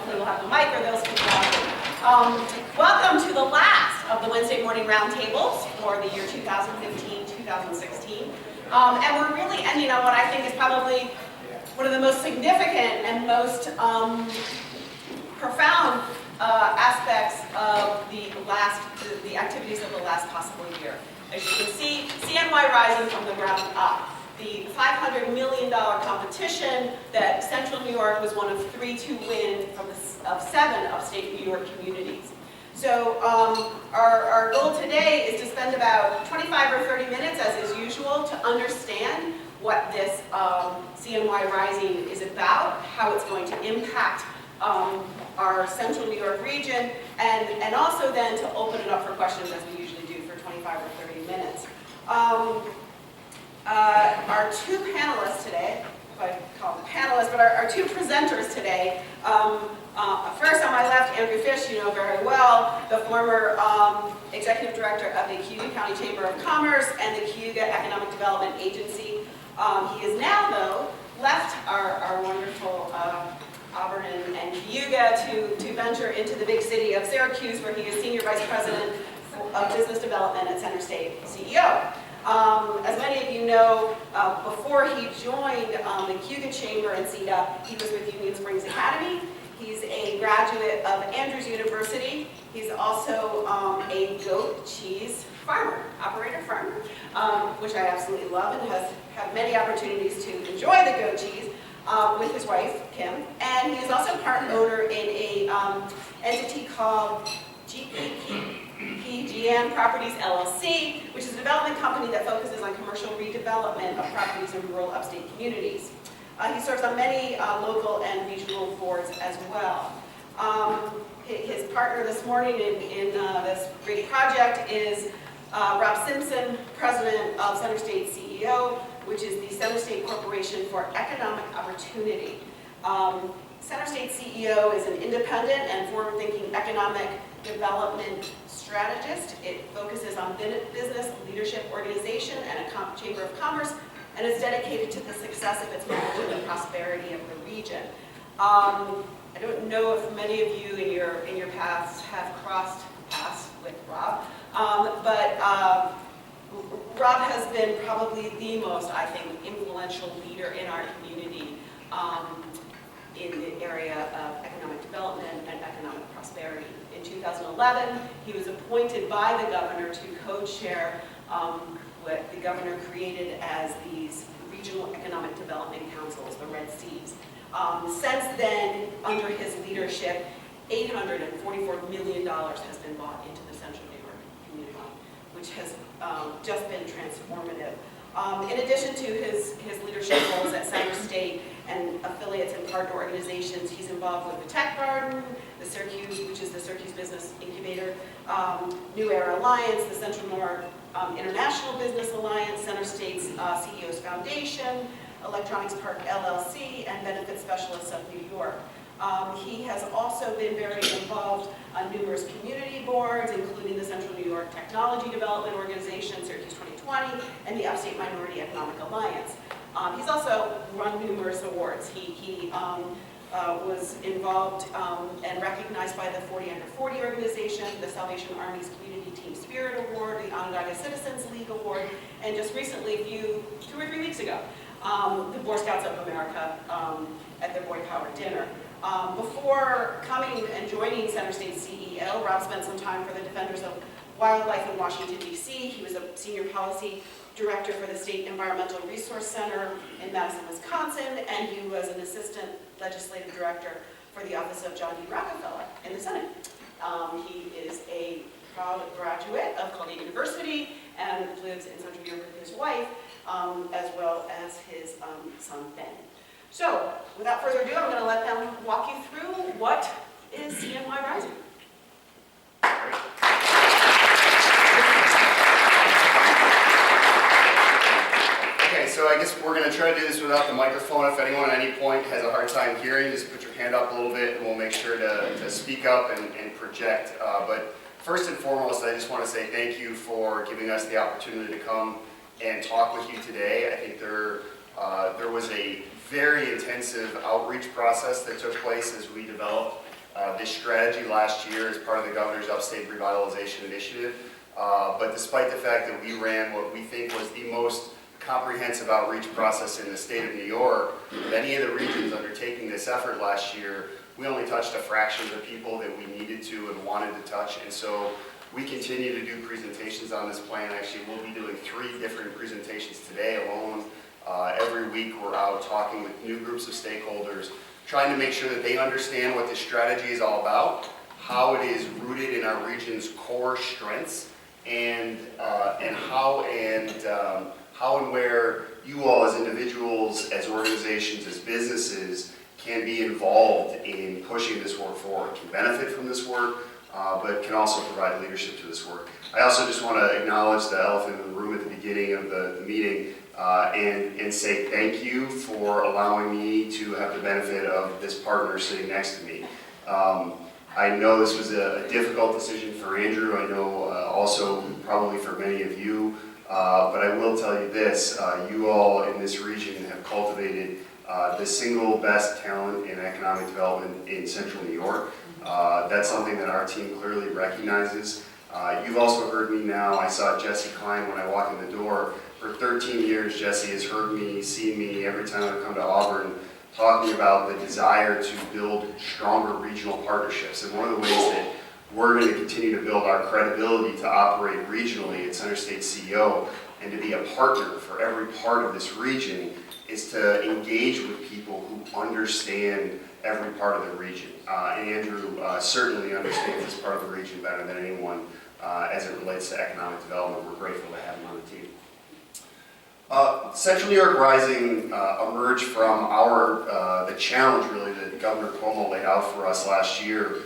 hopefully we'll have the mic or they'll speak loudly. Welcome to the last of the Wednesday morning roundtables for the year 2015-2016. And we're really ending on what I think is probably one of the most significant and most profound aspects of the activities of the last possible year. As you can see, CNY rising from the ground up. The $500 million competition that Central New York was one of 3 to win of 7 upstate New York communities. So our goal today is to spend about 25 or 30 minutes, as is usual, to understand what this CNY Rising is about, how it's going to impact our Central New York region, and also then to open it up for questions, as we usually do, for 25 or 30 minutes. Our 2 panelists today, if I call them panelists, but our 2 presenters today, first on my left, Andrew Fish, you know very well, the former Executive Director of the Cayuga County Chamber of Commerce and the Cayuga Economic Development Agency. He has now, though, left our wonderful Auburn and Cayuga to venture into the big city of Syracuse, where he is Senior Vice President of Business Development at CenterState CEO. As many of you know, before he joined the Cayuga Chamber and CEDA, he was with Union Springs Academy. He's a graduate of Andrews University. He's also a goat cheese operator farmer, which I absolutely love, and has had many opportunities to enjoy the goat cheese with his wife, Kim. And he is also part owner in a entity called GM Properties LLC, which is a development company that focuses on commercial redevelopment of properties in rural upstate communities. He serves on many local and regional boards as well. His partner this morning in this great project is Rob Simpson, President of CenterState CEO, which is the CenterState Corporation for Economic Opportunity. CenterState CEO is an independent and forward-thinking economic development strategist. It focuses on business leadership organization and a chamber of commerce, and is dedicated to the success of its management and prosperity of the region. I don't know if many of you in your paths have crossed paths with Rob, but Rob has been probably the most, I think, influential leader in our community in the area of economic development and economic prosperity. In 2011, he was appointed by the governor to co-chair what the governor created as these regional economic development councils, the Red Cs. Since then, under his leadership, $844 million has been bought into the Central New York community, which has just been transformative. In addition to his leadership roles at CenterState and affiliates and partner organizations, he's involved with the Tech Garden, the Syracuse, which is the Syracuse Business Incubator, New Era Alliance, the Central New York International Business Alliance, CenterState's CEO's Foundation, Electronics Park LLC, and Benefit Specialists of New York. He has also been very involved on numerous community boards, including the Central New York Technology Development Organization, Syracuse 2020, and the Upstate Minority Economic Alliance. He's also won numerous awards. He was involved and recognized by the 40 Under 40 organization, the Salvation Army's Community Team Spirit Award, the Onondaga Citizens League Award, and just recently, 2 or 3 weeks ago, the Boy Scouts of America at their Boy Power Dinner. Before coming and joining CenterState CEO, Rob spent some time for the Defenders of Wildlife in Washington, D.C. He was a senior policy director for the State Environmental Resource Center in Madison, Wisconsin, and he was an assistant legislative director for the office of John D. Rockefeller in the Senate. He is a proud graduate of Columbia University and lives in Central New York with his wife, as well as his son, Ben. So, without further ado, I'm going to let them walk you through what is CNY Rising. Okay, so I guess we're going to try to do this without the microphone. If anyone at any point has a hard time hearing, just put your hand up a little bit and we'll make sure to speak up and project. But first and foremost, I just want to say thank you for giving us the opportunity to come and talk with you today. I think there was a very intensive outreach process that took place as we developed this strategy last year as part of the governor's Upstate Revitalization Initiative. But despite the fact that we ran what we think was the most comprehensive outreach process in the state of New York, many of the regions undertaking this effort last year, we only touched a fraction of the people that we needed to and wanted to touch. And so we continue to do presentations on this plan. Actually, we'll be doing 3 different presentations today alone. Every week we're out talking with new groups of stakeholders, trying to make sure that they understand what this strategy is all about, how it is rooted in our region's core strengths, and how and where you all as individuals, as organizations, as businesses can be involved in pushing this work forward, can benefit from this work, but can also provide leadership to this work. I also just want to acknowledge the elephant in the room at the beginning of the meeting and say thank you for allowing me to have the benefit of this partner sitting next to me. I know this was a difficult decision for Andrew. I know also probably for many of you, but I will tell you this, you all in this region have cultivated the single best talent in economic development in Central New York. That's something that our team clearly recognizes. You've also heard me now. I saw Jesse Klein when I walked in the door. For 13 years, Jesse has heard me, seen me every time I come to Auburn, talking about the desire to build stronger regional partnerships. And one of the ways that we're going to continue to build our credibility to operate regionally at CenterState CEO and to be a partner for every part of this region is to engage with people who understand every part of the region. And Andrew certainly understands this part of the region better than anyone as it relates to economic development. We're grateful to have him on the team. Central New York Rising emerged from the challenge really that Governor Cuomo laid out for us last year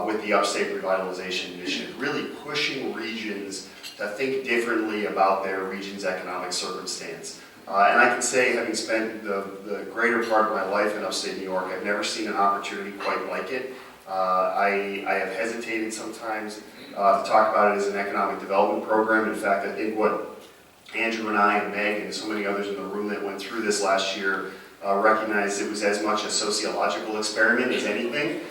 with the Upstate Revitalization Initiative, really pushing regions to think differently about their region's economic circumstance. And I can say, having spent the greater part of my life in Upstate New York, I've never seen an opportunity quite like it. I have hesitated sometimes to talk about it as an economic development program. In fact, I think what Andrew and I and Meg and so many others in the room that went through this last year recognized it was as much a sociological experiment as anything,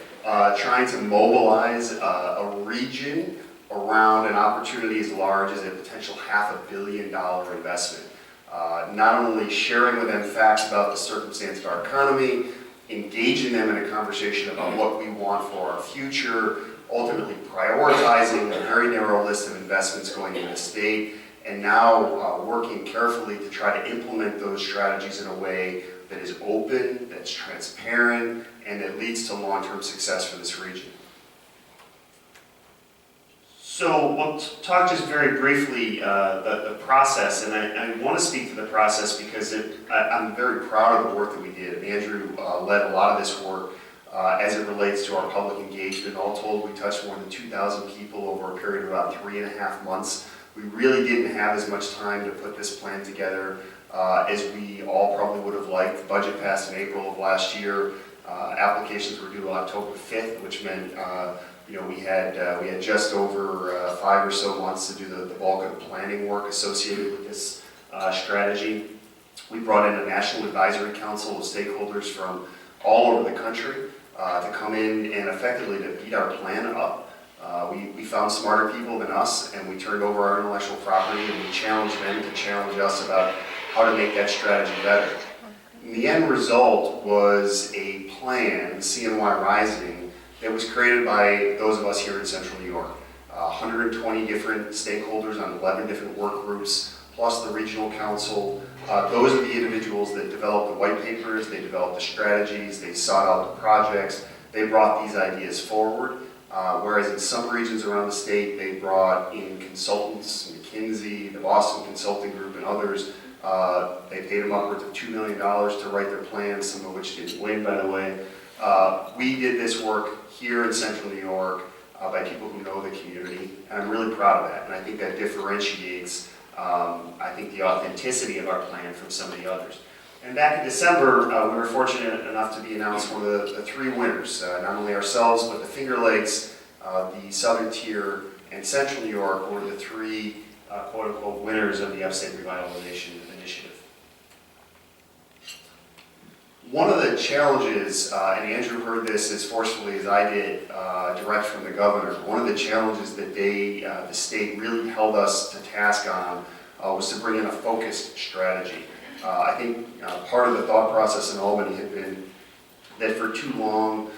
trying to mobilize a region around an opportunity as large as a potential $500 million investment. Not only sharing with them facts about the circumstance of our economy, engaging them in a conversation about what we want for our future, ultimately prioritizing a very narrow list of investments going into the state, and now working carefully to try to implement those strategies in a way that is open, that's transparent, and that leads to long-term success for this region. So we'll talk just very briefly the process, and I want to speak to the process because I'm very proud of the work that we did. Andrew led a lot of this work as it relates to our public engagement. All told, we touched more than 2,000 people over a period of about 3.5 months. We really didn't have as much time to put this plan together as we all probably would have liked. The budget passed in April of last year. Applications were due October 5th, which meant we had just over 5 or so months to do the bulk of the planning work associated with this strategy. We brought in a national advisory council of stakeholders from all over the country to come in and effectively to beat our plan up. We found smarter people than us, and we turned over our intellectual property, and we challenged them to challenge us about how to make that strategy better. And the end result was a plan, CNY Rising, that was created by those of us here in Central New York. 120 different stakeholders on 11 different work groups, plus the regional council. Those are the individuals that developed the white papers, they developed the strategies, they sought out the projects, they brought these ideas forward. Whereas in some regions around the state, they brought in consultants, McKinsey, the Boston Consulting Group, and others. They paid them upwards of $2 million to write their plans, some of which didn't win, by the way. We did this work here in Central New York by people who know the community, and I'm really proud of that. And I think that differentiates, I think, the authenticity of our plan from some of the others. And back in December, we were fortunate enough to be announced one of the 3 winners, not only ourselves, but the Finger Lakes, the Southern Tier, and Central New York were the 3 quote-unquote winners of the Upstate Revitalization Initiative. One of the challenges, and Andrew heard this as forcefully as I did, direct from the governor, one of the challenges that the state really held us to task on was to bring in a focused strategy. I think part of the thought process in Albany had been that for too long,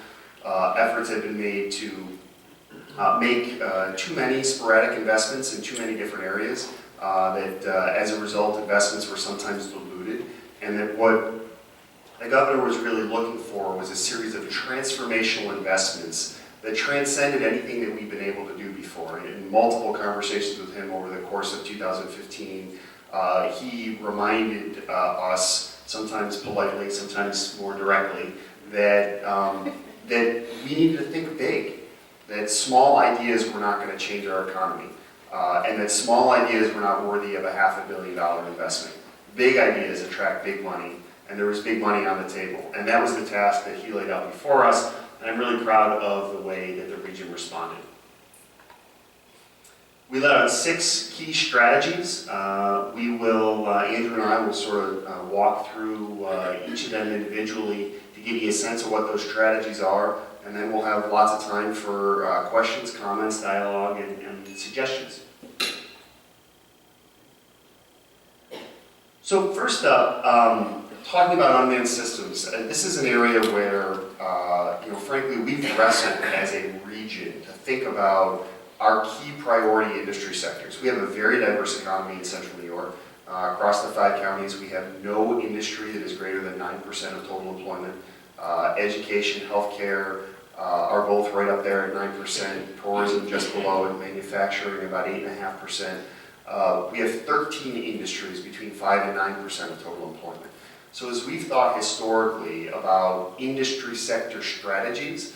efforts had been made to make too many sporadic investments in too many different areas, that as a result, investments were sometimes diluted, and that what the governor was really looking for was a series of transformational investments that transcended anything that we've been able to do before. In multiple conversations with him over the course of 2015, he reminded us, sometimes politely, sometimes more directly, that, that we needed to think big, that small ideas were not going to change our economy, and that small ideas were not worthy of a $500 million investment. Big ideas attract big money, and there was big money on the table. And that was the task that he laid out before us, and I'm really proud of the way that the region responded. We laid out 6 key strategies. Andrew and I will sort of walk through each of them individually to give you a sense of what those strategies are, and then we'll have lots of time for questions, comments, dialogue, and suggestions. So first up, talking about unmanned systems. This is an area where, frankly, we've wrestled as a region to think about our key priority industry sectors. We have a very diverse economy in central New York. Across the 5 counties, we have no industry that is greater than 9% of total employment. Education, healthcare are both right up there at 9%, tourism just below, and manufacturing about 8.5%. We have 13 industries between 5 and 9% of total employment. So as we've thought historically about industry sector strategies,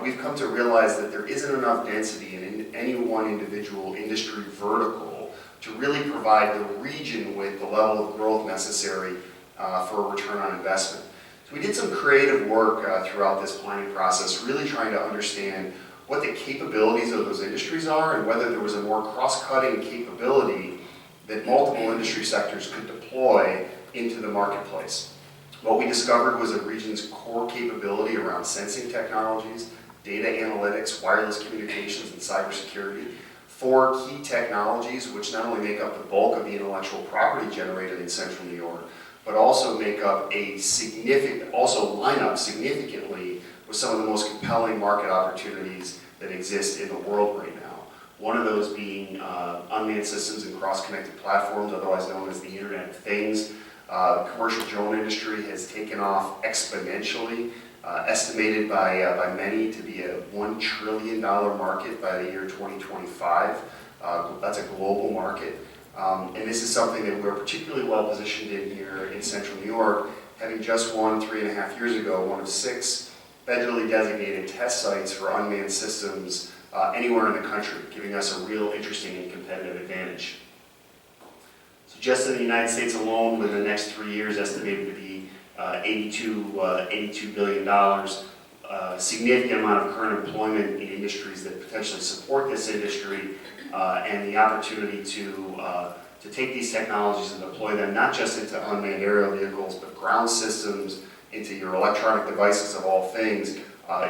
we've come to realize that there isn't enough density in any one individual industry vertical to really provide the region with the level of growth necessary for a return on investment. So we did some creative work throughout this planning process, really trying to understand what the capabilities of those industries are and whether there was a more cross-cutting capability that multiple industry sectors could deploy into the marketplace. What we discovered was a region's core capability around sensing technologies, data analytics, wireless communications, and cybersecurity. 4 key technologies which not only make up the bulk of the intellectual property generated in central New York, but also line up significantly with some of the most compelling market opportunities that exist in the world right now. One of those being unmanned systems and cross-connected platforms, otherwise known as the Internet of Things. The commercial drone industry has taken off exponentially, estimated by many to be a $1 trillion market by the year 2025. That's a global market. And this is something that we're particularly well positioned in here in central New York, having just won 3.5 years ago, one of 6 federally designated test sites for unmanned systems anywhere in the country, giving us a real interesting and competitive advantage. So just in the United States alone, within the next 3 years, estimated to be $82 billion, significant amount of current employment in industries that potentially support this industry, and the opportunity to take these technologies and deploy them not just into unmanned aerial vehicles, but ground systems, into your electronic devices of all things,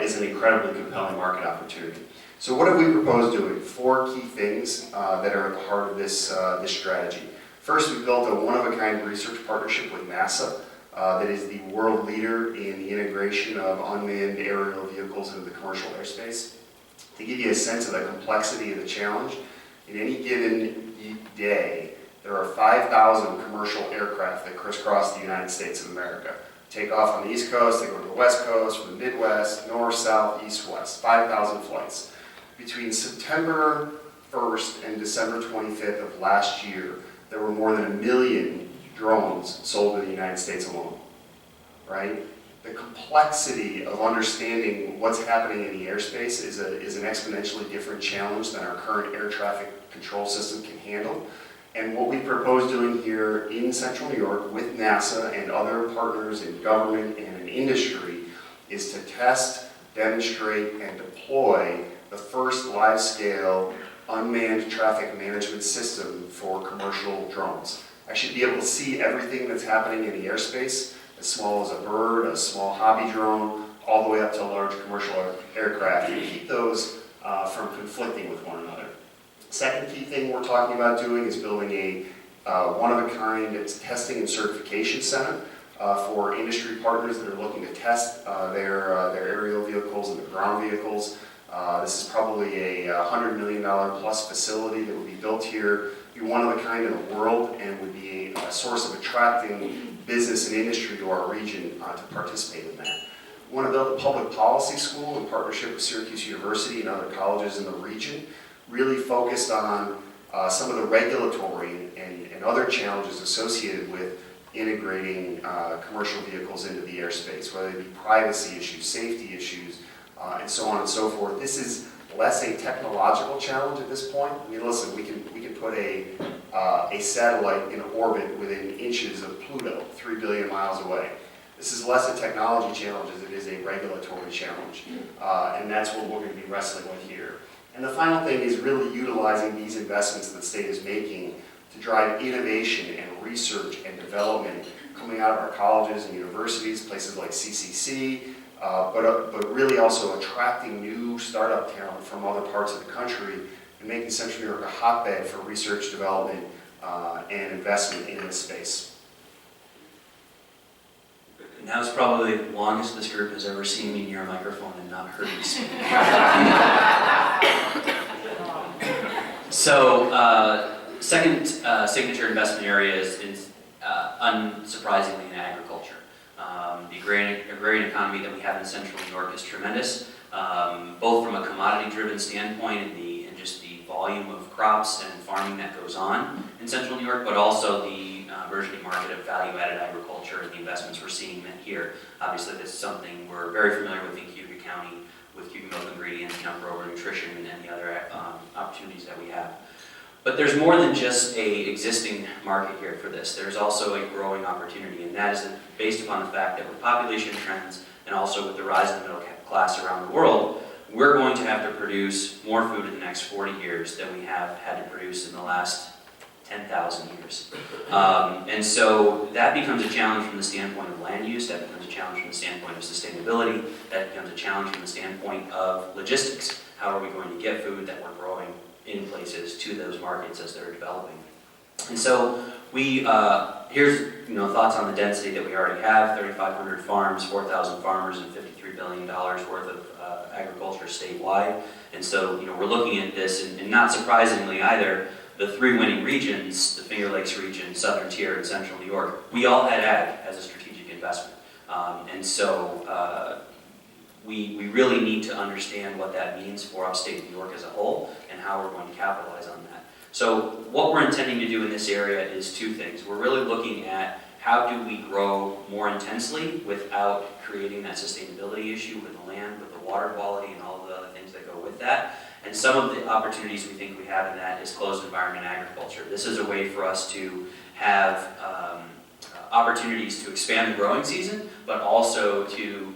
is an incredibly compelling market opportunity. So what have we proposed doing? 4 key things that are at the heart of this strategy. First, we built a one-of-a-kind research partnership with NASA that is the world leader in the integration of unmanned aerial vehicles into the commercial airspace. To give you a sense of the complexity of the challenge, in any given day, there are 5,000 commercial aircraft that crisscross the United States of America. Take off on the East Coast, they go to the West Coast, from the Midwest, North, South, East, West, 5,000 flights. Between September 1st and December 25th of last year, there were more than 1 million drones sold in the United States alone, right? The complexity of understanding what's happening in the airspace is an exponentially different challenge than our current air traffic control system can handle. And what we propose doing here in central New York with NASA and other partners in government and in industry is to test, demonstrate, and deploy the first live-scale unmanned traffic management system for commercial drones. I should be able to see everything that's happening in the airspace as small as a bird, a small hobby drone, all the way up to large commercial aircraft, and keep those from conflicting with one another. Second key thing we're talking about doing is building a one-of-a-kind testing and certification center for industry partners that are looking to test their aerial vehicles and their ground vehicles. This is probably a $100 million plus facility that would be built here, be one of a kind in the world, and would be a source of attracting business and industry to our region to participate in that. We want to build a public policy school in partnership with Syracuse University and other colleges in the region, really focused on some of the regulatory and other challenges associated with integrating commercial vehicles into the airspace, whether they be privacy issues, safety issues, and so on and so forth. This is less a technological challenge at this point. I mean, listen, we can put a satellite in orbit within inches of Pluto, 3 billion miles away. This is less a technology challenge as it is a regulatory challenge, and that's what we're going to be wrestling with here. And the final thing is really utilizing these investments that the state is making to drive innovation and research and development coming out of our colleges and universities, places like CCC, but really also attracting new startup talent from other parts of the country and making Central New York a hotbed for research, development, and investment in this space. And that was probably the longest this group has ever seen me near a microphone and not heard me speak. So, second signature investment area is unsurprisingly in agriculture. The agrarian economy that we have in Central New York is tremendous, both from a commodity-driven standpoint and just the volume of crops and farming that goes on in Central New York, but also the burgeoning market of value-added agriculture and the investments we're seeing here. Obviously, this is something we're very familiar with in Cuba County, with Cuban milk ingredients, grower nutrition, and the other opportunities that we have. But there's more than just an existing market here for this. There's also a growing opportunity, and that is based upon the fact that with population trends and also with the rise of the middle class around the world, we're going to have to produce more food in the next 40 years than we have had to produce in the last 10,000 years. And so that becomes a challenge from the standpoint of land use, that becomes a challenge from the standpoint of sustainability, that becomes a challenge from the standpoint of logistics. How are we going to get food that we're growing in places to those markets as they're developing? And so we, here's thoughts on the density that we already have: 3,500 farms, 4,000 farmers, and $53 billion worth of agriculture statewide. And so we're looking at this, and not surprisingly either, the three winning regions, the Finger Lakes region, Southern Tier, and Central New York, we all had ag as a strategic investment. And so we really need to understand what that means for upstate New York as a whole and how we're going to capitalize on that. So what we're intending to do in this area is two things. We're really looking at how do we grow more intensely without creating that sustainability issue with the land, with the water quality, and all of the other things that go with that. And some of the opportunities we think we have in that is closed environment agriculture. This is a way for us to have opportunities to expand the growing season, but also to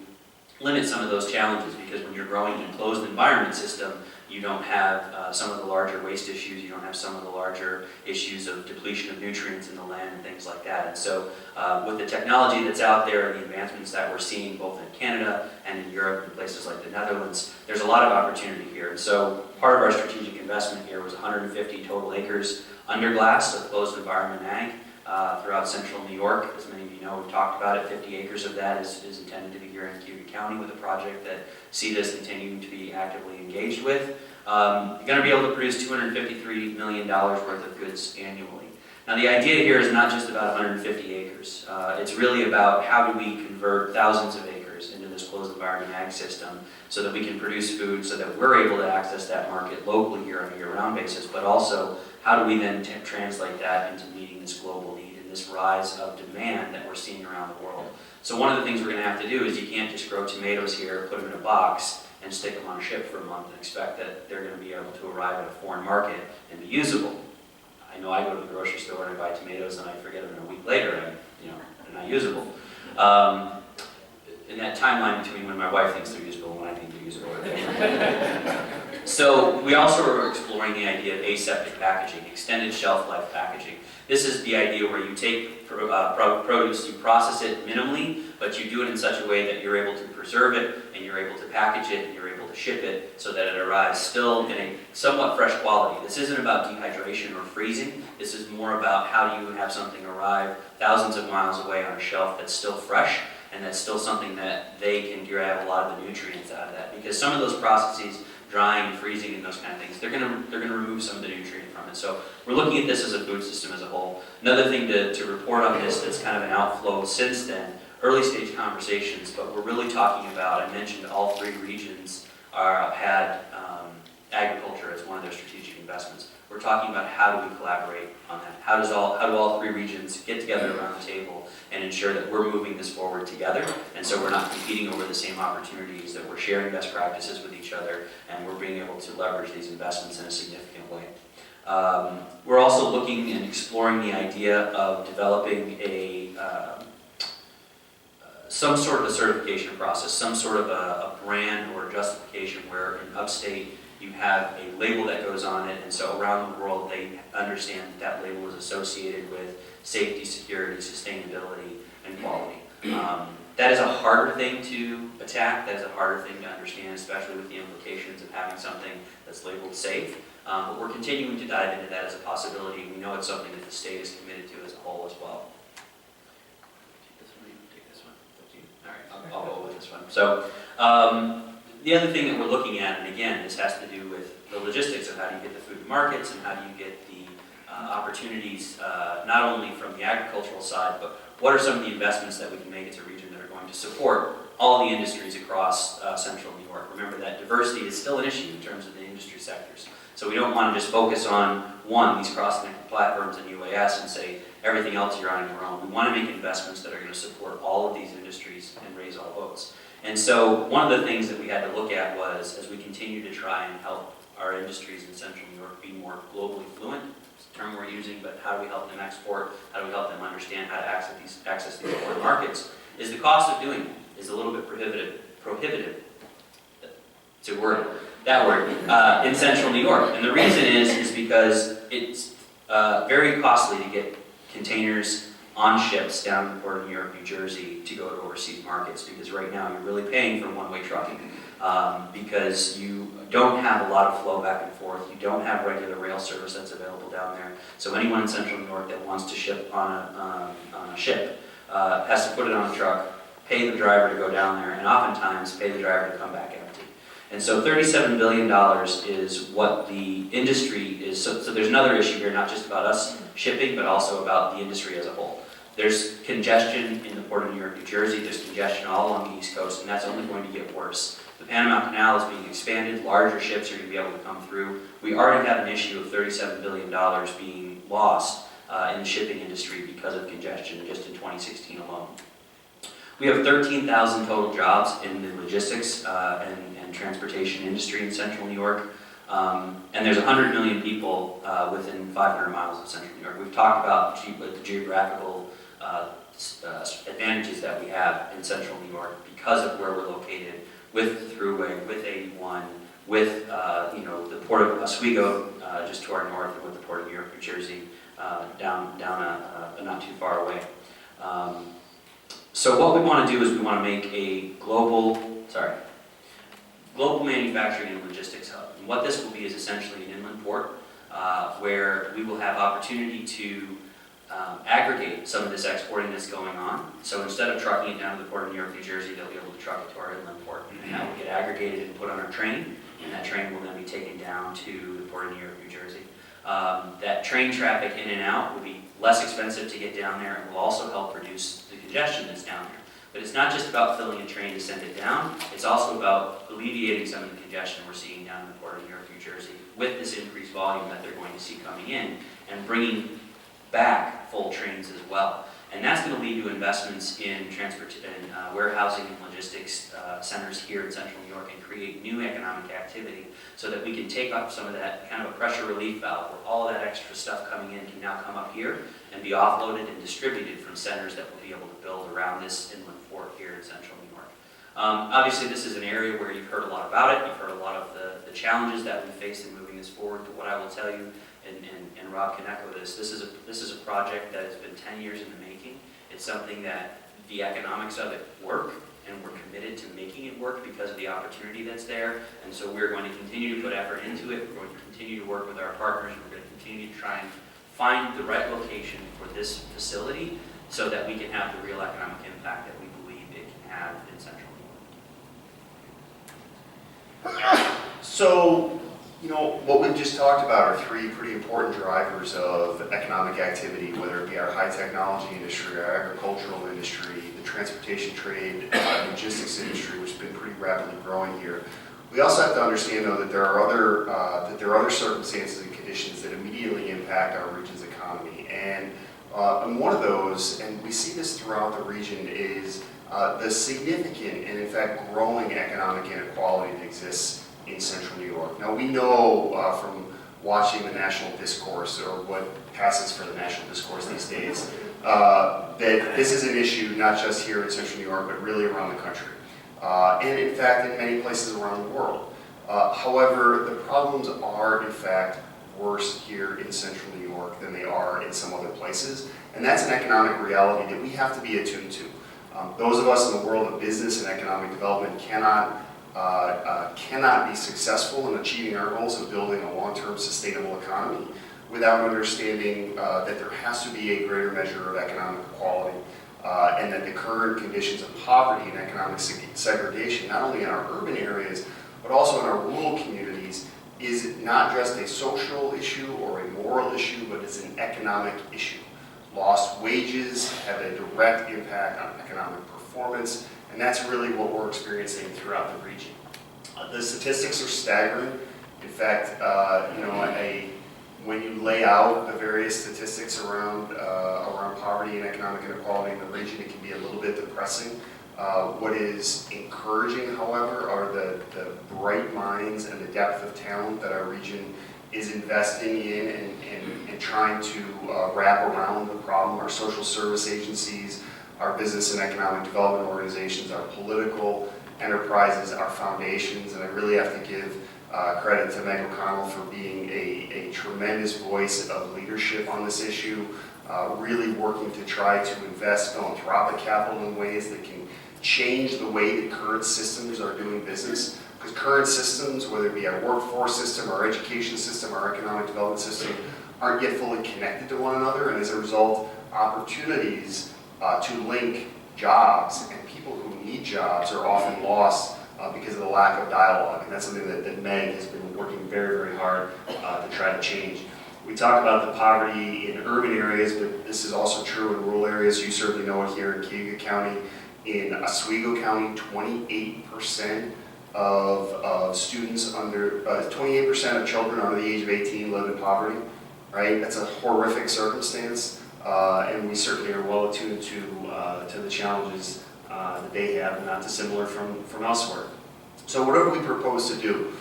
limit some of those challenges, because when you're growing in a closed environment system, you don't have some of the larger waste issues, you don't have some of the larger issues of depletion of nutrients in the land and things like that. And so with the technology that's out there and the advancements that we're seeing both in Canada and in Europe and places like the Netherlands, there's a lot of opportunity here. And so part of our strategic investment here was 150 total acres under glass of closed environment ag throughout Central New York. As many of you know, we've talked about it. 50 acres of that is intended to be here in Cuba County with a project that CETA is continuing to be actively engaged with. You're going to be able to produce $253 million worth of goods annually. Now the idea here is not just about 150 acres. It's really about how do we convert thousands of acres into this closed environment ag system so that we can produce food so that we're able to access that market locally here on a year-round basis, but also how do we then translate that into meeting this global need and this rise of demand that we're seeing around the world. So one of the things we're going to have to do is you can't just grow tomatoes here, put them in a box, and stick them on a ship for a month and expect that they're going to be able to arrive at a foreign market and be usable. I know I go to the grocery store and I buy tomatoes and I forget them in a week later and they're not usable. In that timeline between when my wife thinks they're usable and when I think they're usable. So we also are exploring the idea of aseptic packaging, extended shelf life packaging. This is the idea where you take produce, you process it minimally, but you do it in such a way that you're able to preserve it, and you're able to package it, and you're able to ship it so that it arrives still in a somewhat fresh quality. This isn't about dehydration or freezing. This is more about how do you have something arrive thousands of miles away on a shelf that's still fresh, and that's still something that they can grab a lot of the nutrients out of that. Because some of those processes, drying and freezing and those kind of things, they're gonna remove some of the nutrient from it. So we're looking at this as a food system as a whole. Another thing to report on this that's kind of an outflow since then, early stage conversations, but we're really talking about, I mentioned all 3 regions had agriculture as one of their strategic investments. We're talking about how do we collaborate on that? How do all 3 regions get together around the table and ensure that we're moving this forward together, and so we're not competing over the same opportunities, that we're sharing best practices with each other, and we're being able to leverage these investments in a significant way. We're also looking and exploring the idea of developing some sort of a certification process, some sort of a brand or justification where in Upstate you have a label that goes on it, and so around the world they understand that label is associated with safety, security, sustainability, and quality. That is a harder thing to attack, that is a harder thing to understand, especially with the implications of having something that's labeled safe. But we're continuing to dive into that as a possibility. We know it's something that the state is committed to as a whole as well. Take this one. All right, I'll go with this one. So, the other thing that we're looking at, and again, this has to do with the logistics of how do you get the food to markets and how do you get the opportunities, not only from the agricultural side, but what are some of the investments that we can make as a region that are going to support all the industries across central New York. Remember that diversity is still an issue in terms of the industry sectors. So we don't want to just focus on these cross-connected platforms in UAS and say everything else you're on your own. We want to make investments that are going to support all of these industries and raise all boats. And so one of the things that we had to look at was, as we continue to try and help our industries in central New York be more globally fluent, it's the term we're using, but how do we help them export, how do we help them understand how to access these foreign markets, is the cost of doing it is a little bit prohibitive. It's a word, that word, in central New York. And the reason is because it's very costly to get containers on ships down to the port of New York, New Jersey to go to overseas markets, because right now you're really paying for one-way trucking because you don't have a lot of flow back and forth. You don't have regular rail service that's available down there. So anyone in central New York that wants to ship on a ship has to put it on a truck, pay the driver to go down there, and oftentimes pay the driver to come back empty. And so $37 billion is what the industry is. So there's another issue here, not just about us shipping, but also about the industry as a whole. There's congestion in the port of New York, New Jersey. There's congestion all along the East Coast, and that's only going to get worse. The Panama Canal is being expanded. Larger ships are going to be able to come through. We already have an issue of $37 billion being lost in the shipping industry because of congestion just in 2016 alone. We have 13,000 total jobs in the logistics and transportation industry in central New York. And there's 100 million people within 500 miles of central New York. We've talked about the geographical advantages that we have in central New York because of where we're located, with the thruway, with 81, with the port of Oswego just to our north, and with the port of New York, New Jersey down not too far away. So what we want to do is we want to make a global manufacturing and logistics hub. And what this will be is essentially an inland port where we will have opportunity to aggregate some of this exporting that's going on. So instead of trucking it down to the port of New York, New Jersey, they'll be able to truck it to our inland port. And that will get aggregated and put on our train, and that train will then be taken down to the port of New York, New Jersey. That train traffic in and out will be less expensive to get down there, and will also help reduce the congestion that's down there. But it's not just about filling a train to send it down, it's also about alleviating some of the congestion we're seeing down in the port of New York, New Jersey with this increased volume that they're going to see coming in, and bringing back full trains as well. And that's going to lead to investments in warehousing and logistics centers here in central New York, and create new economic activity so that we can take off some of that kind of a pressure relief valve where all of that extra stuff coming in can now come up here and be offloaded and distributed from centers that will be able to build around this inland port here in central New York. Obviously, this is an area where you've heard a lot about it. You've heard a lot of the challenges that we face in moving this forward. But what I will tell you, and Rob can echo this is a project that has been 10 years in the making. It's something that the economics of it work, and we're committed to making it work because of the opportunity that's there. And so we're going to continue to put effort into it. We're going to continue to work with our partners. We're going to continue to try and find the right location for this facility so that we can have the real economic impact that we believe it can have in Central New York. So, what we've just talked about are three pretty important drivers of economic activity, whether it be our high technology industry, our agricultural industry, the transportation trade, logistics industry, which has been pretty rapidly growing here. We also have to understand, though, that there are other circumstances and conditions that immediately impact our region's economy. And one of those, and we see this throughout the region, is the significant and, in fact, growing economic inequality that exists in Central New York. Now, we know from watching the national discourse, or what passes for the national discourse these days, that this is an issue not just here in Central New York, but really around the country. And in fact, in many places around the world. However, the problems are, in fact, worse here in Central New York than they are in some other places. And that's an economic reality that we have to be attuned to. Those of us in the world of business and economic development cannot be successful in achieving our goals of building a long-term sustainable economy without understanding that there has to be a greater measure of economic equality and that the current conditions of poverty and economic segregation, not only in our urban areas, but also in our rural communities, is not just a social issue or a moral issue, but it's an economic issue. Lost wages have a direct impact on economic performance, and that's really what we're experiencing throughout the region. The statistics are staggering. In fact, when you lay out the various statistics around poverty and economic inequality in the region, it can be a little bit depressing. What is encouraging, however, are the bright minds and the depth of talent that our region is investing in and trying to wrap around the problem. Our social service agencies, our business and economic development organizations, our political enterprises, our foundations, and I really have to give credit to Meg O'Connell for being a tremendous voice of leadership on this issue, really working to try to invest philanthropic capital in ways that can change the way that current systems are doing business. Because current systems, whether it be our workforce system, our education system, our economic development system, aren't yet fully connected to one another, and as a result, opportunities to link jobs and people who need jobs are often lost because of the lack of dialogue, and that's something that Meg has been working very, very hard to try to change. We talk about the poverty in urban areas, but this is also true in rural areas. You certainly know it here in Cayuga County. In Oswego County, 28% of students under, 28% of children under the age of 18 live in poverty, right? That's a horrific circumstance, and we certainly are well attuned to the challenges that they have, and not dissimilar from elsewhere. So whatever we propose to do,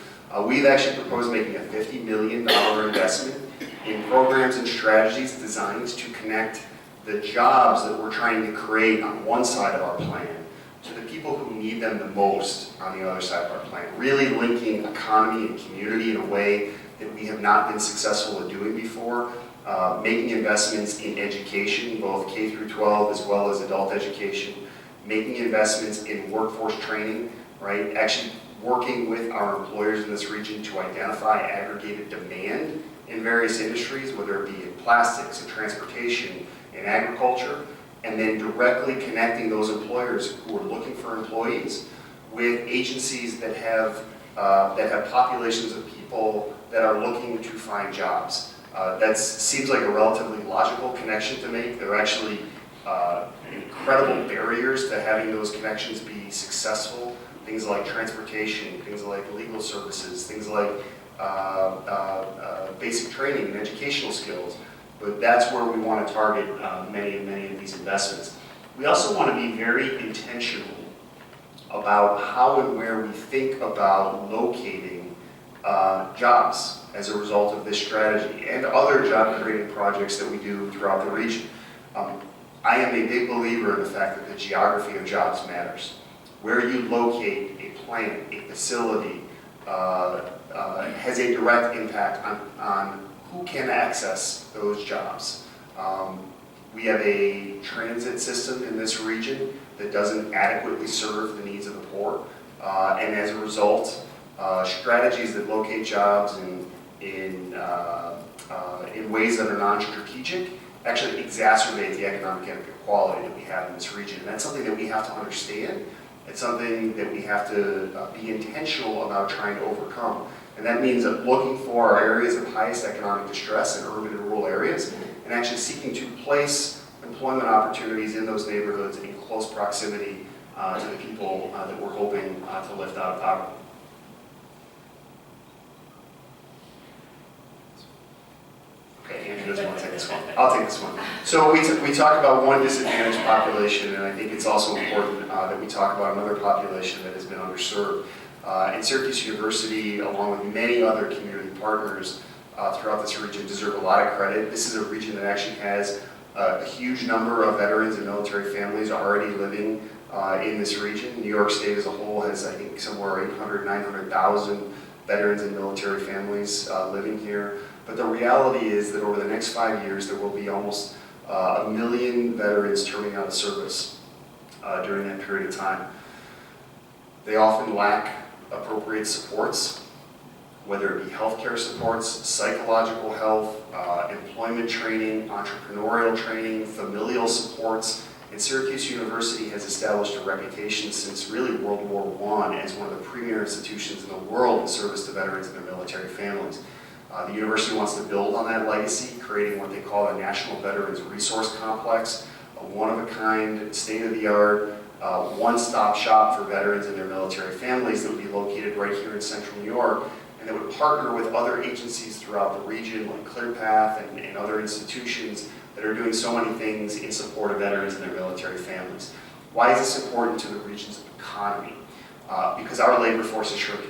we've actually proposed making a $50 million investment in programs and strategies designed to connect the jobs that we're trying to create on one side of our plan to the people who need them the most on the other side of our plan, really linking economy and community in a way that we have not been successful at doing before, making investments in education, both K through 12 as well as adult education, making investments in workforce training, right? Actually working with our employers in this region to identify aggregated demand in various industries, whether it be in plastics, in transportation, in agriculture, and then directly connecting those employers who are looking for employees with agencies that have populations of people that are looking to find jobs. That seems like a relatively logical connection to make. There are actually incredible barriers to having those connections be successful. Things like transportation, things like legal services, things like basic training and educational skills. But that's where we want to target many of these investments. We also want to be very intentional about how and where we think about locating jobs as a result of this strategy and other job-creating projects that we do throughout the region. I am a big believer in the fact that the geography of jobs matters. Where you locate a plant, a facility, has a direct impact on who can access those jobs. We have a transit system in this region that doesn't adequately serve the needs of the poor, and as a result, strategies that locate jobs in ways that are non-strategic actually exacerbate the economic inequality that we have in this region. And that's something that we have to understand. It's something that we have to be intentional about trying to overcome. And that means that looking for our areas of highest economic distress in urban and rural areas, and actually seeking to place employment opportunities in those neighborhoods in close proximity to the people that we're hoping to lift out of poverty. Okay, Andrew doesn't want to take this one. I'll take this one. So we talk about one disadvantaged population, and I think it's also important that we talk about another population that has been underserved. And Syracuse University, along with many other community partners throughout this region, deserve a lot of credit. This is a region that actually has a huge number of veterans and military families already living in this region. New York State as a whole has, I think, somewhere 800,000, 900,000 veterans and military families living here. But the reality is that over the next 5 years, there will be almost 1 million veterans turning out of service during that period of time. They often lack appropriate supports, whether it be healthcare supports, psychological health, employment training, entrepreneurial training, familial supports. And Syracuse University has established a reputation since really World War I as one of the premier institutions in the world in service to veterans and their military families. The university wants to build on that legacy, creating what they call the National Veterans Resource Complex, a one-of-a-kind, state-of-the-art, one-stop shop for veterans and their military families that would be located right here in central New York, and that would partner with other agencies throughout the region, like ClearPath and other institutions that are doing so many things in support of veterans and their military families. Why is this important to the region's economy? Because our labor force is shrinking.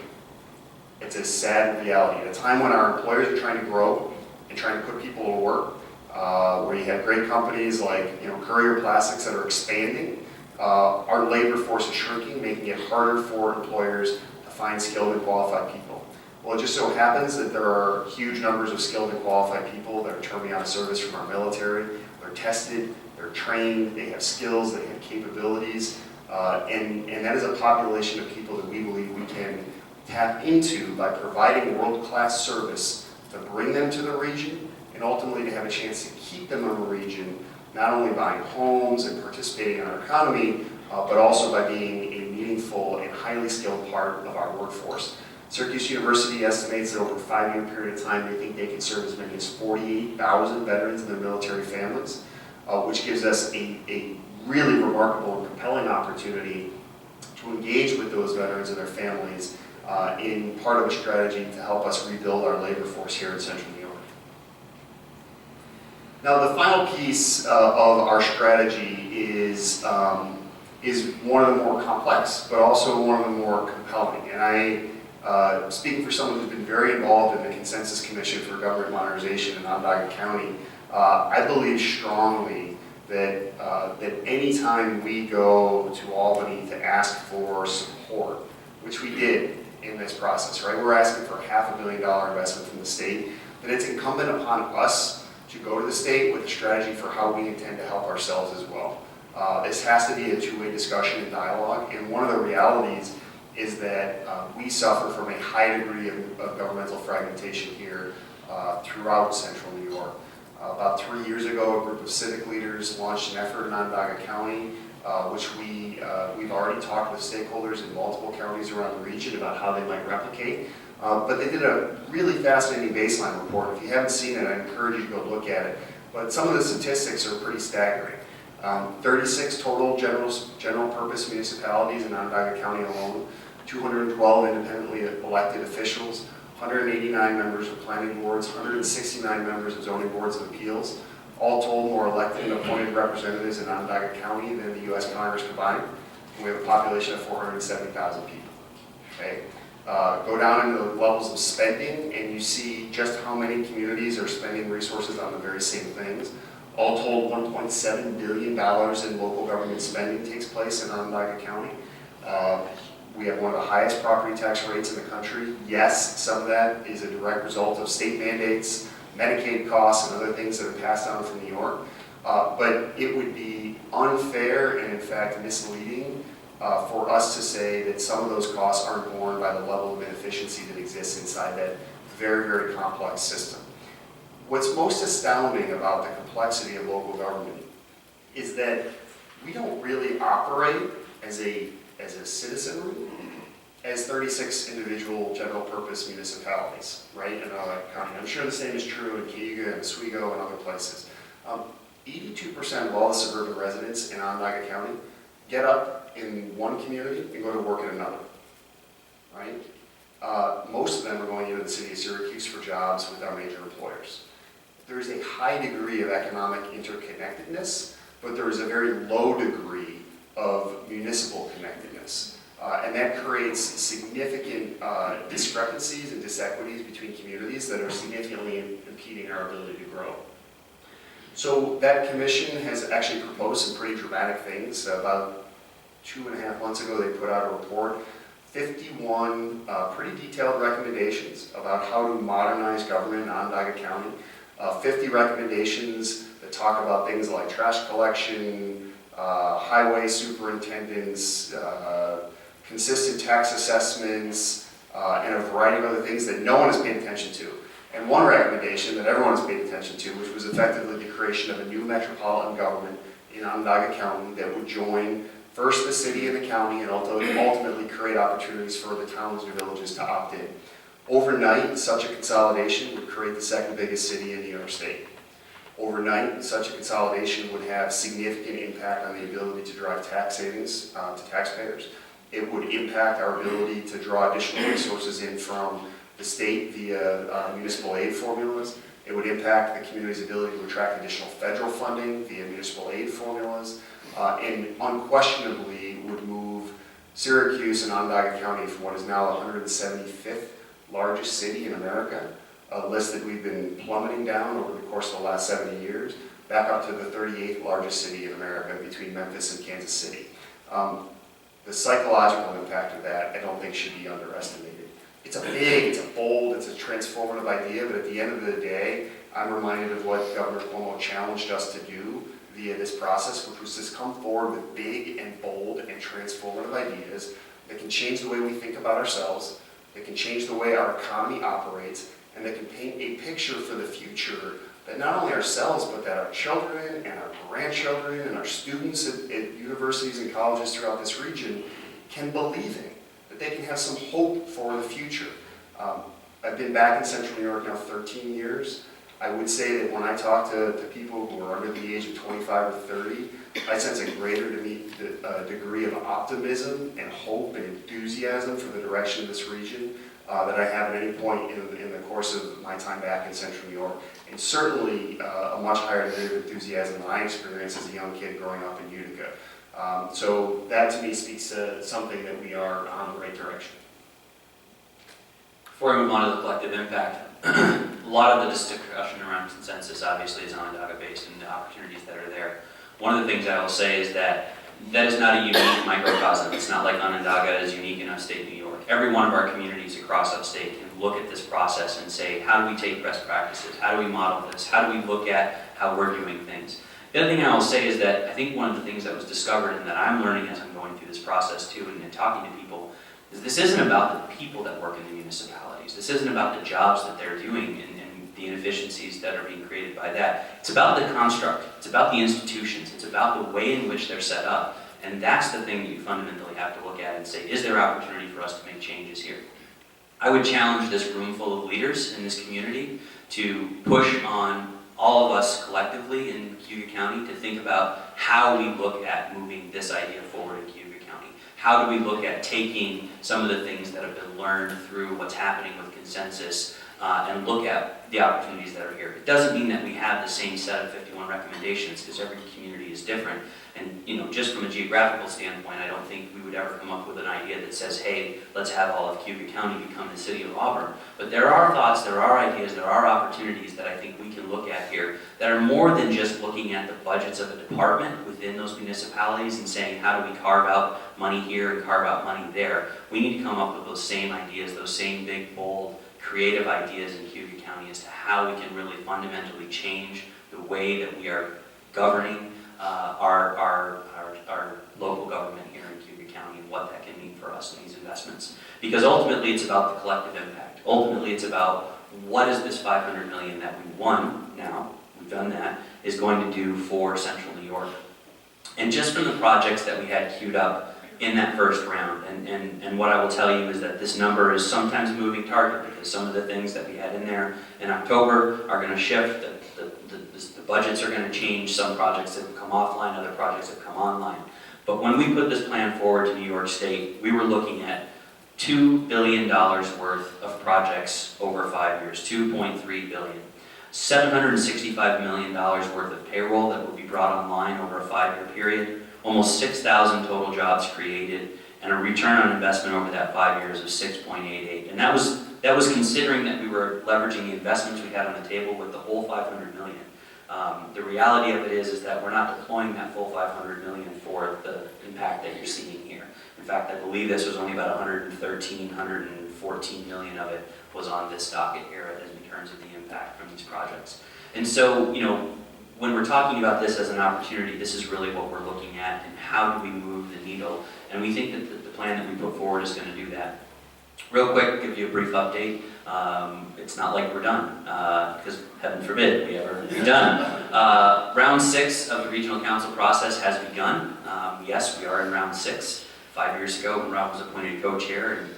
It's a sad reality. At a time when our employers are trying to grow and trying to put people to work, where you have great companies like Courier Plastics that are expanding, our labor force is shrinking, making it harder for employers to find skilled and qualified people. Well, it just so happens that there are huge numbers of skilled and qualified people that are turning out of service from our military. They're tested, they're trained, they have skills, they have capabilities, and that is a population of people that we believe we can tap into by providing world-class service to bring them to the region and ultimately to have a chance to keep them in the region, not only buying homes and participating in our economy, but also by being a meaningful and highly skilled part of our workforce. Syracuse University estimates that over a 5-year period of time, they think they can serve as many as 48,000 veterans and their military families, which gives us a really remarkable and compelling opportunity to engage with those veterans and their families in part of a strategy to help us rebuild our labor force here in central New York. Now, the final piece of our strategy is one of the more complex, but also one of the more compelling. And I, speaking for someone who's been very involved in the Consensus Commission for Government Modernization in Onondaga County, I believe strongly that any time we go to Albany to ask for support, which we did in this process, right? We're asking for a $500 million investment from the state, that it's incumbent upon us to go to the state with a strategy for how we intend to help ourselves as well. This has to be a two-way discussion and dialogue, and one of the realities is that we suffer from a high degree of governmental fragmentation here throughout central New York. About 3 years ago, a group of civic leaders launched an effort in Onondaga County, which we've already talked with stakeholders in multiple counties around the region about how they might replicate. But they did a really fascinating baseline report. If you haven't seen it, I encourage you to go look at it. But some of the statistics are pretty staggering. 36 total general purpose municipalities in Onondaga County alone, 212 independently elected officials, 189 members of planning boards, 169 members of zoning boards of appeals. All told, more elected and appointed representatives in Onondaga County than the U.S. Congress combined. And we have a population of 470,000 people. Okay? Go down into the levels of spending, and you see just how many communities are spending resources on the very same things. All told, $1.7 billion in local government spending takes place in Onondaga County. We have one of the highest property tax rates in the country. Yes, some of that is a direct result of state mandates, Medicaid costs, and other things that are passed on from New York. But it would be unfair and in fact misleading for us to say that some of those costs aren't borne by the level of inefficiency that exists inside that very, very complex system. What's most astounding about the complexity of local government is that we don't really operate as a citizenry as 36 individual general purpose municipalities, right, in Onondaga County. I'm sure the same is true in Cayuga and Oswego and other places. 82% of all the suburban residents in Onondaga County get up in one community and go to work in another, right? Most of them are going into the city of Syracuse for jobs with our major employers. There is a high degree of economic interconnectedness, but there is a very low degree of municipal connectedness. And that creates significant discrepancies and disequities between communities that are significantly impeding our ability to grow. So that commission has actually proposed some pretty dramatic things. About 2.5 months ago, they put out a report, 51 pretty detailed recommendations about how to modernize government in Onondaga County. 50 recommendations that talk about things like trash collection, highway superintendents, consistent tax assessments, and a variety of other things that no one has paid attention to. And one recommendation that everyone has paid attention to, which was effectively the creation of a new metropolitan government in Onondaga County that would join first the city and the county and ultimately create opportunities for the towns and villages to opt in. Overnight, such a consolidation would create the second biggest city in New York State. Overnight, such a consolidation would have significant impact on the ability to drive tax savings to taxpayers. It would impact our ability to draw additional resources in from the state via municipal aid formulas. It would impact the community's ability to attract additional federal funding via municipal aid formulas, and unquestionably would move Syracuse and Onondaga County from what is now the 175th largest city in America, a list that we've been plummeting down over the course of the last 70 years, back up to the 38th largest city in America between Memphis and Kansas City. The psychological impact of that, I don't think, should be underestimated. It's a big, it's a bold, it's a transformative idea, but at the end of the day, I'm reminded of what Governor Cuomo challenged us to do via this process, which was to come forward with big and bold and transformative ideas that can change the way we think about ourselves, that can change the way our economy operates, and that can paint a picture for the future that not only ourselves, but that our children and our grandchildren and our students at universities and colleges throughout this region can believe in, that they can have some hope for the future. I've been back in Central New York now 13 years. I would say that when I talk to people who are under the age of 25 or 30, I sense a greater degree of optimism and hope and enthusiasm for the direction of this region that I have at any point in the course of my time back in Central New York, and certainly a much higher degree of enthusiasm than I experienced as a young kid growing up in Utica. So that to me speaks to something that we are on the right direction. Before we move on to the collective impact, a lot of the discussion around consensus obviously is Onondaga based and the opportunities that are there. One of the things I will say is that is not a unique microcosm. It's not like Onondaga is unique in upstate New York. Every one of our communities across upstate can look at this process and say, how do we take best practices? How do we model this? How do we look at how we're doing things? The other thing I will say is that I think one of the things that was discovered and that I'm learning as I'm going through this process too and talking to people is this isn't about the people that work in the municipalities. This isn't about the jobs that they're doing and the inefficiencies that are being created by that. It's about the construct. It's about the institutions. It's about the way in which they're set up. And that's the thing that you fundamentally have to look at and say, is there opportunity for us to make changes here? I would challenge this room full of leaders in this community to push on all of us collectively in Cayuga County to think about how we look at moving this idea forward in Cayuga County. How do we look at taking some of the things that have been learned through what's happening with consensus and look at the opportunities that are here. It doesn't mean that we have the same set of 51 recommendations, because every community is different. And just from a geographical standpoint, I don't think we would ever come up with an idea that says, hey, let's have all of Cuba County become the city of Auburn. But there are thoughts, there are ideas, there are opportunities that I think we can look at here that are more than just looking at the budgets of a department within those municipalities and saying, how do we carve out money here and carve out money there? We need to come up with those same ideas, those same big, bold, creative ideas in Cuba County as to how we can really fundamentally change the way that we are governing our local government here in Cuba County and what that can mean for us in these investments. Because ultimately it's about the collective impact. Ultimately it's about what is this $500 million that we won now, we've done that, is going to do for Central New York. And just from the projects that we had queued up in that first round, and what I will tell you is that this number is sometimes a moving target, because some of the things that we had in there in October are going to shift. The budgets are going to change. Some projects have come offline, other projects have come online. But when we put this plan forward to New York State, we were looking at $2 billion worth of projects over 5 years, $2.3 billion. $765 million worth of payroll that will be brought online over a 5-year period, almost 6,000 total jobs created, and a return on investment over that 5 years of 6.88. And that was considering that we were leveraging the investments we had on the table with the whole $500 million. The reality of it is that we're not deploying that full $500 million for the impact that you're seeing here. In fact, I believe this was only about 114 million of it was on this docket here in terms of the impact from these projects. And so, when we're talking about this as an opportunity, this is really what we're looking at, and how do we move the needle. And we think that the plan that we put forward is going to do that. Real quick, give you a brief update. It's not like we're done, because heaven forbid we ever be done. Round 6 of the regional council process has begun. Yes, we are in round 6. 5 years ago, when Rob was appointed co-chair, and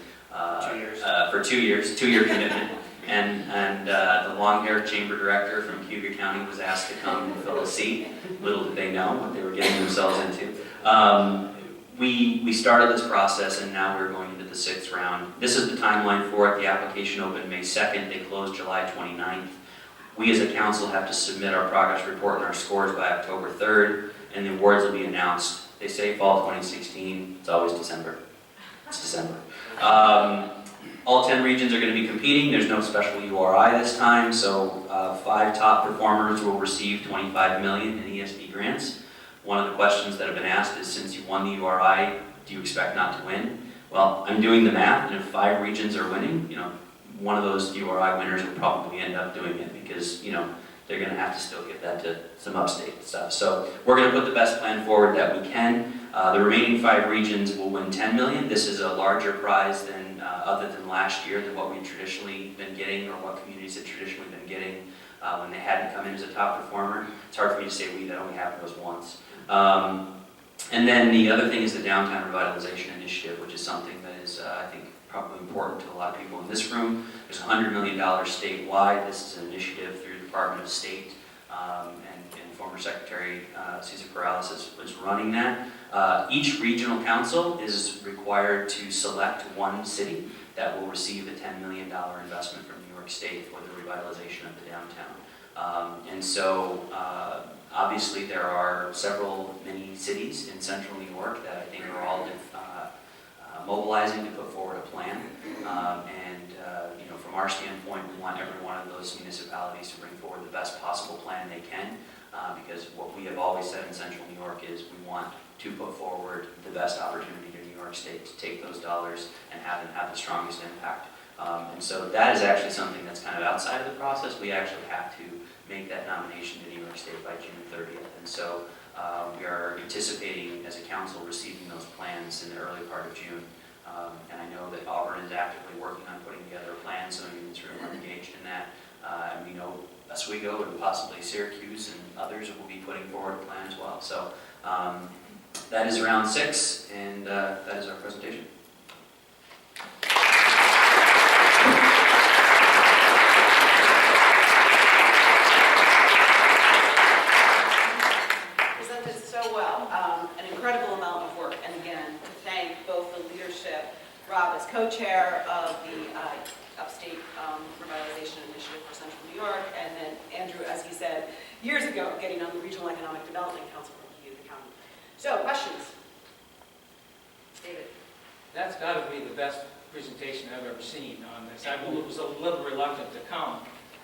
2 years. For 2 years, 2-year commitment. And the long-haired chamber director from Cuba County was asked to come and fill a seat. Little did they know what they were getting themselves into. We started this process, and now we're going into the 6th round. This is the timeline for it. The application opened May 2nd. They closed July 29th. We as a council have to submit our progress report and our scores by October 3rd, and the awards will be announced. They say fall 2016. It's always December. It's December. All 10 regions are going to be competing. There's no special URI this time, so 5 top performers will receive $25 million in ESD grants. One of the questions that have been asked is, since you won the URI, do you expect not to win? Well, I'm doing the math, and if 5 regions are winning, one of those URI winners will probably end up doing it, because they're going to have to still give that to some upstate stuff. So we're going to put the best plan forward that we can. The remaining 5 regions will win $10 million. This is a larger prize than, other than last year, than what we've traditionally been getting, or what communities have traditionally been getting when they hadn't come in as a top performer. It's hard for me to say that only happened those once. And then the other thing is the Downtown Revitalization Initiative, which is something that is, I think, probably important to a lot of people in this room. There's $100 million statewide. This is an initiative through the Department of State, and former Secretary Cesar Corrales is running that. Each regional council is required to select one city that will receive a $10 million investment from New York State for the revitalization of the downtown. And so, obviously, there are several mini cities in central New York that I think are all mobilizing to put forward a plan. From our standpoint, we want every one of those municipalities to bring forward the best possible plan they can, because what we have always said in central New York is we want to put forward the best opportunity to New York State to take those dollars and have them have the strongest impact. And so that is actually something that's kind of outside of the process. We actually have to make that nomination to New York State by June 30th. And so we are anticipating, as a council, receiving those plans in the early part of June. And I know that Auburn is actively working on putting together a plan, so in this room are engaged in that. And we know Oswego and possibly Syracuse and others will be putting forward a plan as well. So that is round 6, and that is our presentation. Presented so well, an incredible amount of work, and again, to thank both the leadership, Rob as co-chair of the Upstate Revitalization Initiative for Central New York, and then Andrew, as he said, years ago, getting on the Regional Economic Development Council from the county. So, questions? David? That's got to be the best presentation I've ever seen on this. I was a little reluctant to come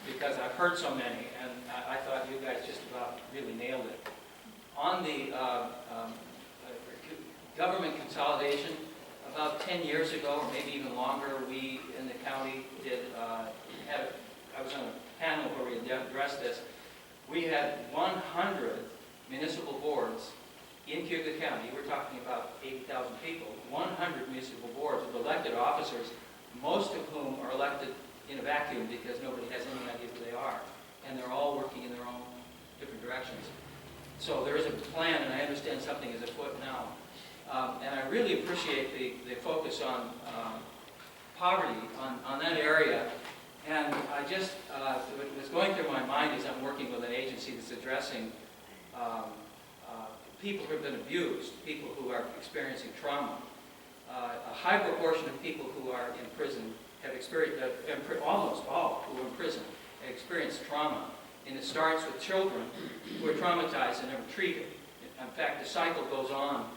because I've heard so many, and I thought you guys just about really nailed it. On the government consolidation, about 10 years ago, or maybe even longer, we in the county I was on a panel where we addressed this. We had 100 municipal boards in Cuyahoga County. We're talking about 80,000 people, 100 municipal boards with elected officers, most of whom are elected in a vacuum because nobody has any idea who they are. And they're all working in their own different directions. So there is a plan, and I understand something is afoot now. And I really appreciate the focus on poverty, on that area. And I just, what's going through my mind is I'm working with an agency that's addressing people who have been abused, people who are experiencing trauma. A high proportion of people who are in prison have experienced, almost all who are in prison have experienced trauma. And it starts with children who are traumatized and never treated. In fact, the cycle goes on.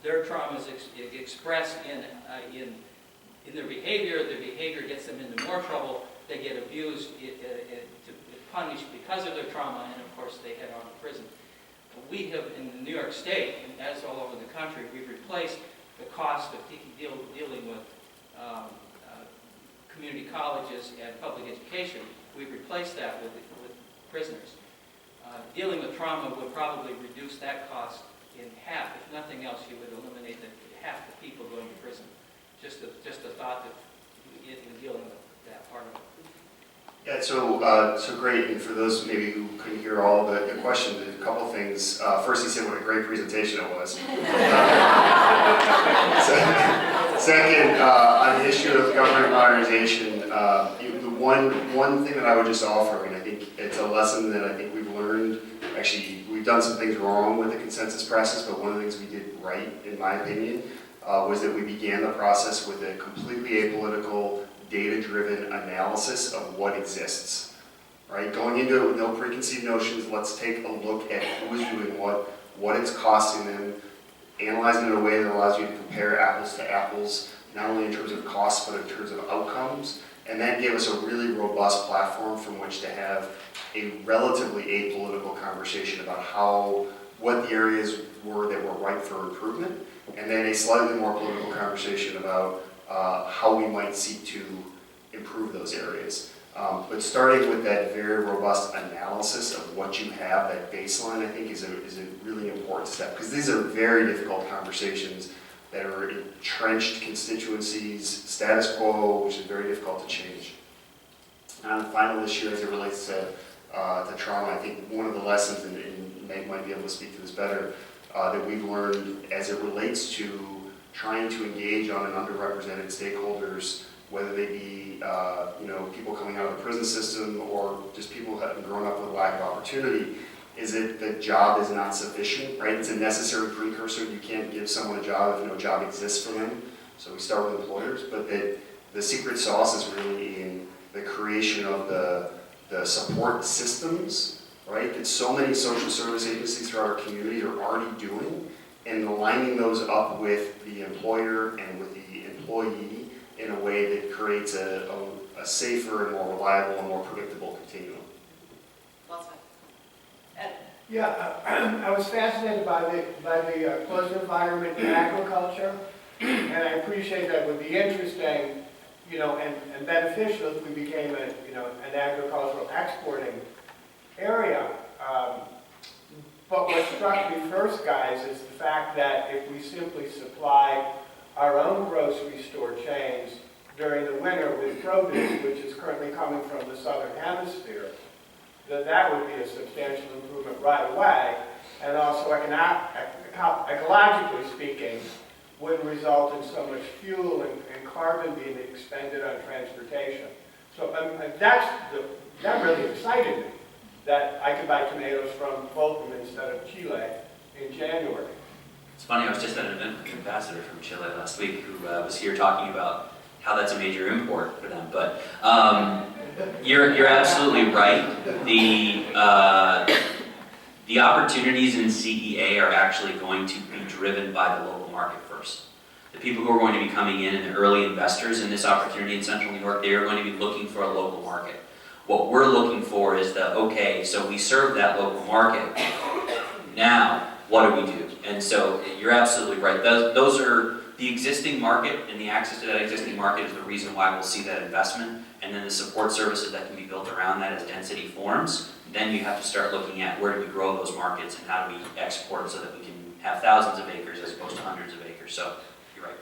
Their trauma is expressed in their behavior. Their behavior gets them into more trouble. They get abused, punished because of their trauma, and of course they head on to prison. We have, in New York State, and as all over the country, we've replaced the cost of dealing with community colleges and public education. We've replaced that with prisoners. Dealing with trauma would probably reduce that cost in half. If nothing else, you would eliminate half the people going to prison. Just a thought that in dealing with that part of it. Yeah, so great. And for those maybe who couldn't hear all the questions, a couple things. First, he said what a great presentation it was. Second, on the issue of government modernization, the one thing that I would just offer, and I think it's a lesson that I think we've learned. Actually, we've done some things wrong with the consensus process, but one of the things we did right, in my opinion, was that we began the process with a completely apolitical, data-driven analysis of what exists, right? Going into it with no preconceived notions, let's take a look at who is doing what it's costing them, analyze it in a way that allows you to compare apples to apples, not only in terms of costs, but in terms of outcomes, and that gave us a really robust platform from which to have a relatively apolitical conversation about what the areas were that were ripe for improvement, and then a slightly more political conversation about how we might seek to improve those areas. But starting with that very robust analysis of what you have, that baseline, I think is a really important step, because these are very difficult conversations that are entrenched constituencies, status quo, which is very difficult to change. And on the final issue, as it relates to trauma, I think one of the lessons, and Meg might be able to speak to this better, that we've learned as it relates to trying to engage on an underrepresented stakeholders, whether they be people coming out of the prison system or just people who have grown up with lack of opportunity, is that the job is not sufficient, right? It's a necessary precursor. You can't give someone a job if no job exists for them. So we start with employers, but that the secret sauce is really in the creation of the support systems, right? That so many social service agencies throughout our community are already doing, and aligning those up with the employer and with the employee in a way that creates a safer and more reliable and more predictable continuum. Well said. Ed? Yeah, I was fascinated by the closed environment in agriculture, and I appreciate that would be interesting, and beneficial if we became an agricultural exporting area. But what struck me first, guys, is the fact that if we simply supply our own grocery store chains during the winter with produce, which is currently coming from the southern hemisphere, that would be a substantial improvement right away, and also ecologically speaking, wouldn't result in so much fuel and carbon being expended on transportation. So that really excited me, that I could buy tomatoes from Fulton instead of Chile in January. It's funny, I was just at an event with an ambassador from Chile last week who was here talking about how that's a major import for them. But you're absolutely right. The opportunities in CEA are actually going to be driven by the local market first. The people who are going to be coming in and the early investors in this opportunity in Central New York, they are going to be looking for a local market. What we're looking for is okay, so we serve that local market. Now, what do we do? And so you're absolutely right. Those are the existing market, and the access to that existing market is the reason why we'll see that investment. And then the support services that can be built around that as density forms. Then you have to start looking at where do we grow those markets and how do we export so that we can have thousands of acres as opposed to hundreds of acres. So you're right.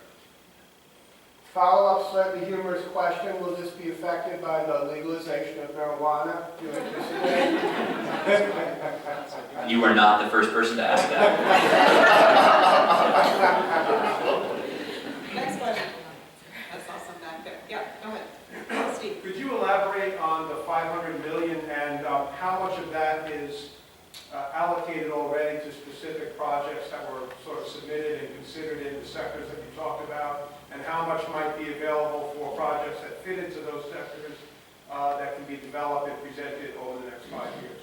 Follow-up, slightly humorous question, will this be affected by the legalization of marijuana? Do you anticipate? You are not the first person to ask that. Next question. That's awesome back there. Yeah, go ahead. Steve. Could you elaborate on the 500 million and how much of that is allocated already to specific projects that were sort of submitted and considered in the sectors that you talked about, and how much might be available for projects that fit into those sectors that can be developed and presented over the next 5 years?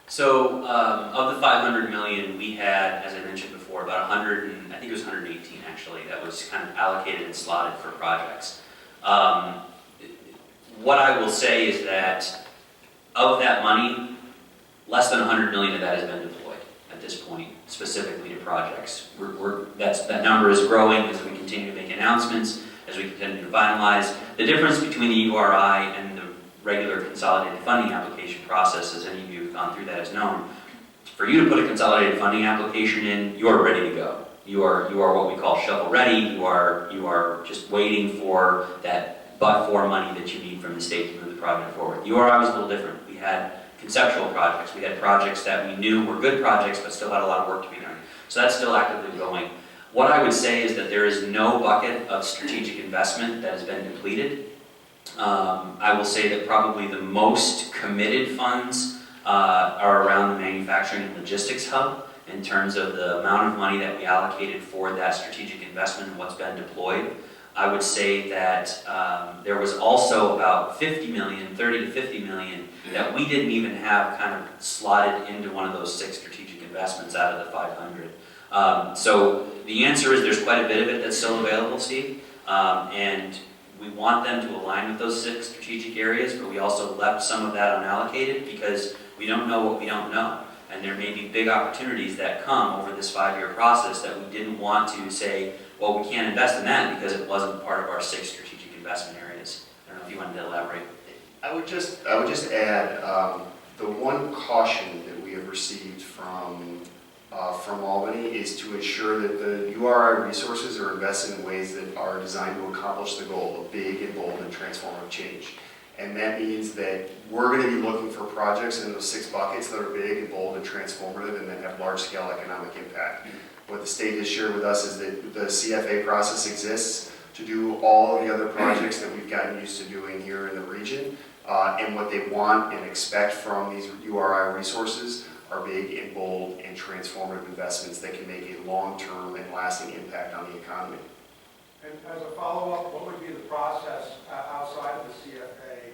So of the 500 million, we had, as I mentioned before, about 100, and I think it was 118 actually, that was kind of allocated and slotted for projects. What I will say is that of that money, less than 100 million of that has been deployed at this point, specifically to projects. That number is growing as we continue to make announcements, as we continue to finalize. The difference between the URI and the regular consolidated funding application process, as any of you who have gone through that has known, for you to put a consolidated funding application in, you are ready to go. You are what we call shovel ready. You are just waiting for that but-for money that you need from the state to move the project forward. URI was a little different. We had conceptual projects. We had projects that we knew were good projects but still had a lot of work to be done. So that's still actively going. What I would say is that there is no bucket of strategic investment that has been depleted. I will say that probably the most committed funds are around the manufacturing and logistics hub in terms of the amount of money that we allocated for that strategic investment and what's been deployed. I would say that there was also about 50 million, 30 to 50 million that we didn't even have kind of slotted into one of those 6 strategic investments out of the 500. So the answer is there's quite a bit of it that's still available, Steve, and we want them to align with those 6 strategic areas, but we also left some of that unallocated because we don't know what we don't know. And there may be big opportunities that come over this 5-year process that we didn't want to say, well, we can't invest in that because it wasn't part of our 6 strategic investment areas. I don't know if you wanted to elaborate. I would just add the one caution that we have received from Albany is to ensure that the URI resources are invested in ways that are designed to accomplish the goal of big and bold and transformative change. And that means that we're going to be looking for projects in those 6 buckets that are big and bold and transformative and that have large-scale economic impact. What the state has shared with us is that the CFA process exists to do all of the other projects that we've gotten used to doing here in the region. And what they want and expect from these URI resources are big and bold and transformative investments that can make a long-term and lasting impact on the economy. And as a follow-up, what would be the process outside of the CFA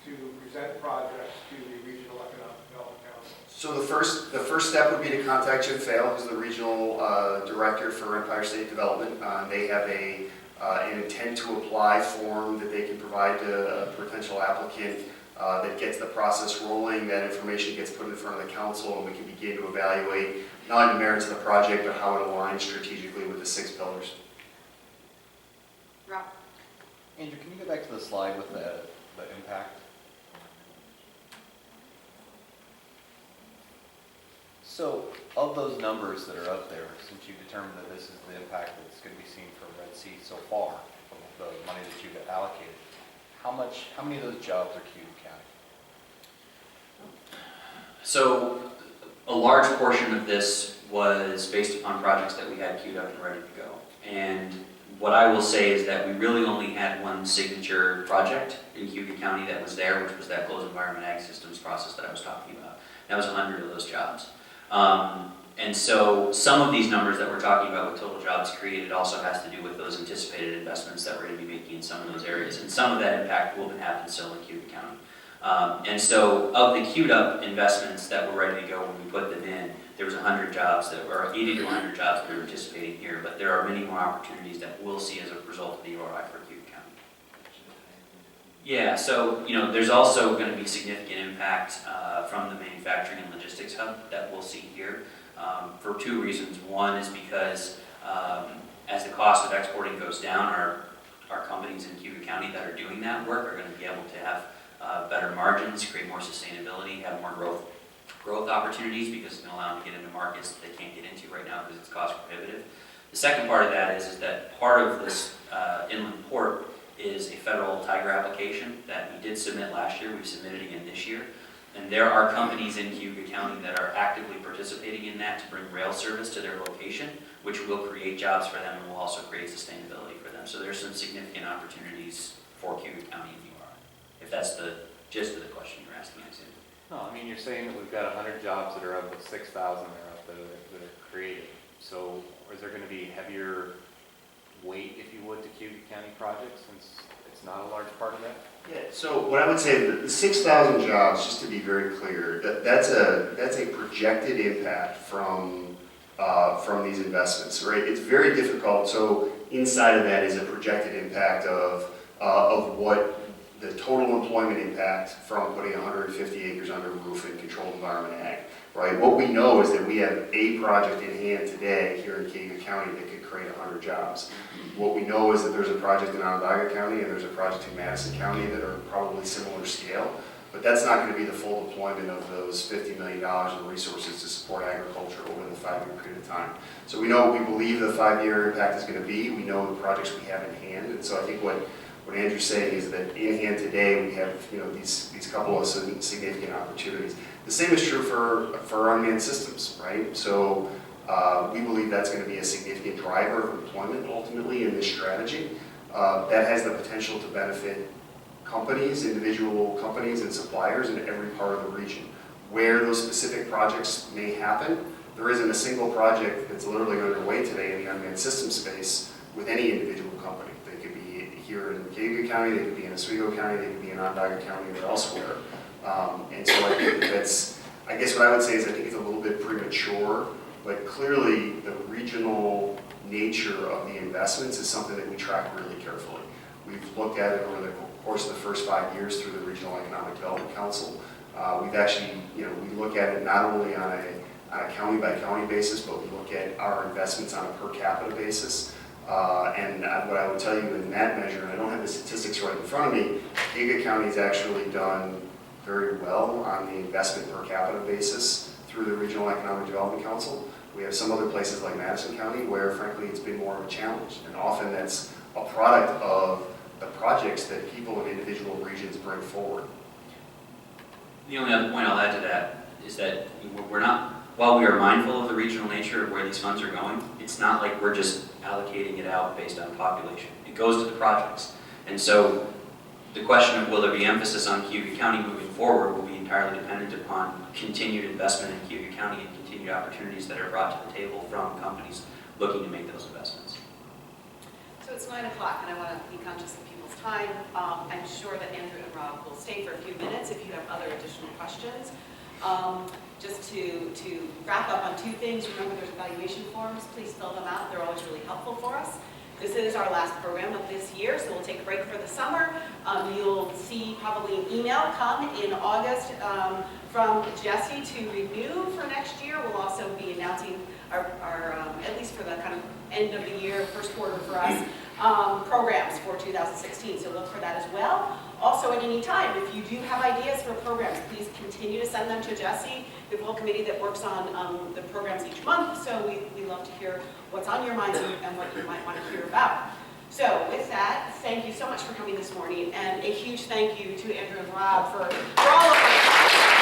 to present projects to the Regional Economic Development Council? So the first step would be to contact Jim Fail, who's the regional director for Empire State Development. They have an intent to apply form that they can provide to a potential applicant that gets the process rolling. That information gets put in front of the council, and we can begin to evaluate not only the merits of the project, but how it aligns strategically with the 6 pillars. Rob. Andrew, can you go back to the slide with the impact? So, of those numbers that are up there, since you determined that this is the impact that's going to be seen for Red Sea so far, from the money that you've allocated, how many of those jobs are queued in county? So a large portion of this was based upon projects that we had queued up and ready to go. And what I will say is that we really only had one signature project in Cuyahoga County that was there, which was that closed environment ag systems process that I was talking about. That was 100 of those jobs. And so some of these numbers that we're talking about with total jobs created also has to do with those anticipated investments that we're going to be making in some of those areas. And some of that impact will happen still in Cuba County. And so of the queued up investments that were ready to go when we put them in, there was 100 jobs that were 80 to 100 jobs that we were anticipating here, but there are many more opportunities that we'll see as a result of the ORI for Cuba County. Yeah, so there's also going to be significant impact from the manufacturing and logistics hub that we'll see here for two reasons. One is because as the cost of exporting goes down, our companies in Cuba County that are doing that work are going to be able to have better margins, create more sustainability, have more growth opportunities because it's going to allow them to get into markets that they can't get into right now because it's cost prohibitive. The second part of that is that part of this inland port is a federal Tiger application that we did submit last year. We've submitted again this year. And there are companies in Cuba County that are actively participating in that to bring rail service to their location, which will create jobs for them and will also create sustainability for them. So there's some significant opportunities for Cuba County and UR, if that's the gist of the question you're asking, I assume. No, I mean, you're saying that we've got 100 jobs that are of the 6,000 that are up there that are created. So is there going to be heavier weight, if you would, to Cuba County projects since it's not a large part of that? Yeah, so what I would say, the 6,000 jobs, just to be very clear, that's a projected impact from these investments, right? It's very difficult. So inside of that is a projected impact of what the total employment impact from putting 150 acres under a roof in controlled environment ag, right? What we know is that we have a project in hand today here in Cuba County that could create 100 jobs. What we know is that there's a project in Onondaga County and there's a project in Madison County that are probably similar scale, but that's not going to be the full deployment of those $50 million in resources to support agriculture over the 5-year period of time. So we know what we believe the 5-year impact is going to be. We know the projects we have in hand, and so I think what Andrew's saying is that in hand today we have these couple of significant opportunities. The same is true for unmanned systems, right? So we believe that's going to be a significant driver of employment ultimately in this strategy. That has the potential to benefit companies, individual companies and suppliers in every part of the region. Where those specific projects may happen, there isn't a single project that's literally underway today in the unmanned system space with any individual company. They could be here in Cuba County, they could be in Oswego County, they could be in Onondaga County or elsewhere. And so I think I guess what I would say is I think it's a little bit premature, but clearly the regional nature of the investments is something that we track really carefully. We've looked at it over the course of the first 5 years through the Regional Economic Development Council. We've actually, we look at it not only on a county-by-county basis, but we look at our investments on a per capita basis. And what I would tell you in that measure, and I don't have the statistics right in front of me, Cuba County's actually done very well on the investment per capita basis through the Regional Economic Development Council. We have some other places like Madison County where, frankly, it's been more of a challenge. And often that's a product of the projects that people in individual regions bring forward. The only other point I'll add to that is that while we are mindful of the regional nature of where these funds are going, it's not like we're just allocating it out based on population. It goes to the projects. And so the question of will there be emphasis on Cuba County moving forward will be entirely dependent upon continued investment in Cuba County and continued opportunities that are brought to the table from companies looking to make those investments. So it's 9 o'clock, and I want to be conscious of people's time. I'm sure that Andrew and Rob will stay for a few minutes if you have other additional questions. Just to wrap up on 2 things, remember there's evaluation forms. Please fill them out. They're always really helpful for us. This is our last program of this year, so we'll take a break for the summer. You'll see probably an email come in August from Jesse to renew for next year. We'll also be announcing our at least for the kind of end of the year, first quarter for us, programs for 2016. So look for that as well. Also, at any time, if you do have ideas for programs, please continue to send them to Jesse. We have a whole committee that works on the programs each month, so we love to hear what's on your minds and what you might want to hear about. So with that, thank you so much for coming this morning, and a huge thank you to Andrew and Rob for all of it.